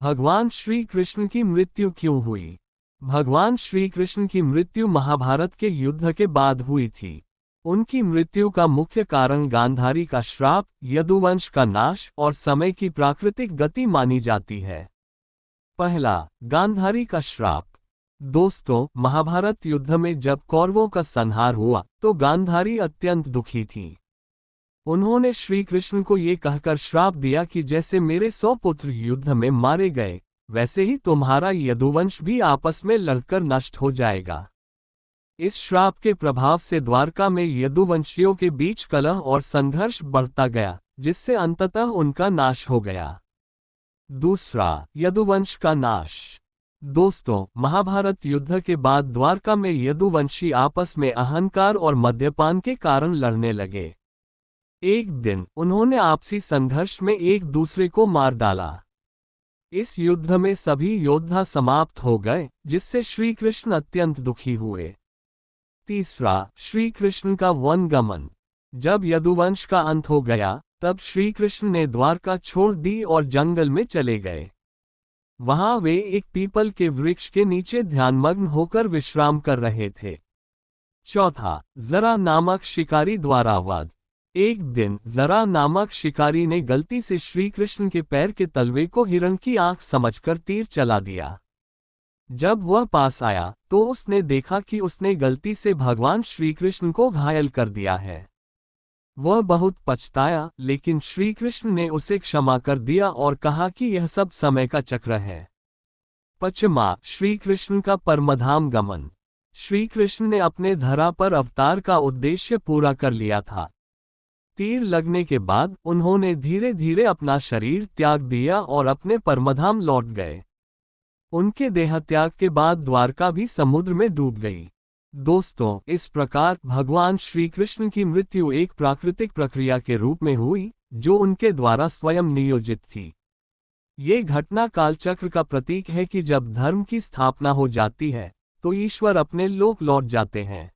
भगवान श्री कृष्ण की मृत्यु क्यों हुई? भगवान श्री कृष्ण की मृत्यु महाभारत के युद्ध के बाद हुई थी। उनकी मृत्यु का मुख्य कारण गांधारी का श्राप, यदुवंश का नाश और समय की प्राकृतिक गति मानी जाती है। पहला, गांधारी का श्राप। दोस्तों, महाभारत युद्ध में जब कौरवों का संहार हुआ तो गांधारी अत्यंत दुखी थी। उन्होंने श्री कृष्ण को ये कहकर श्राप दिया कि जैसे मेरे 100 पुत्र युद्ध में मारे गए, वैसे ही तुम्हारा यदुवंश भी आपस में लड़कर नष्ट हो जाएगा। इस श्राप के प्रभाव से द्वारका में यदुवंशियों के बीच कलह और संघर्ष बढ़ता गया, जिससे अंततः उनका नाश हो गया। दूसरा, यदुवंश का नाश। दोस्तों, महाभारत युद्ध के बाद द्वारका में यदुवंशी आपस में अहंकार और मद्यपान के कारण लड़ने लगे। एक दिन उन्होंने आपसी संघर्ष में एक दूसरे को मार डाला। इस युद्ध में सभी योद्धा समाप्त हो गए, जिससे श्री कृष्ण अत्यंत दुखी हुए। तीसरा, श्री कृष्ण का वनगमन। जब यदुवंश का अंत हो गया, तब श्री कृष्ण ने द्वारका छोड़ दी और जंगल में चले गए। वहां वे एक पीपल के वृक्ष के नीचे ध्यानमग्न होकर विश्राम कर रहे थे। चौथा, जरा नामक शिकारी द्वारा वध। एक दिन जरा नामक शिकारी ने गलती से श्री कृष्ण के पैर के तलवे को हिरण की आंख समझकर तीर चला दिया। जब वह पास आया तो उसने देखा कि उसने गलती से भगवान श्री कृष्ण को घायल कर दिया है। वह बहुत पछताया, लेकिन श्री कृष्ण ने उसे क्षमा कर दिया और कहा कि यह सब समय का चक्र है। पचमा, श्री कृष्ण का परमधाम गमन। श्री कृष्ण ने अपने धरा पर अवतार का उद्देश्य पूरा कर लिया था। तीर लगने के बाद उन्होंने धीरे धीरे अपना शरीर त्याग दिया और अपने परमधाम लौट गए। उनके देहत्याग के बाद द्वारका भी समुद्र में डूब गई। दोस्तों, इस प्रकार भगवान श्री कृष्ण की मृत्यु एक प्राकृतिक प्रक्रिया के रूप में हुई, जो उनके द्वारा स्वयं नियोजित थी। ये घटना कालचक्र का प्रतीक है कि जब धर्म की स्थापना हो जाती है, तो ईश्वर अपने लोक लौट जाते हैं।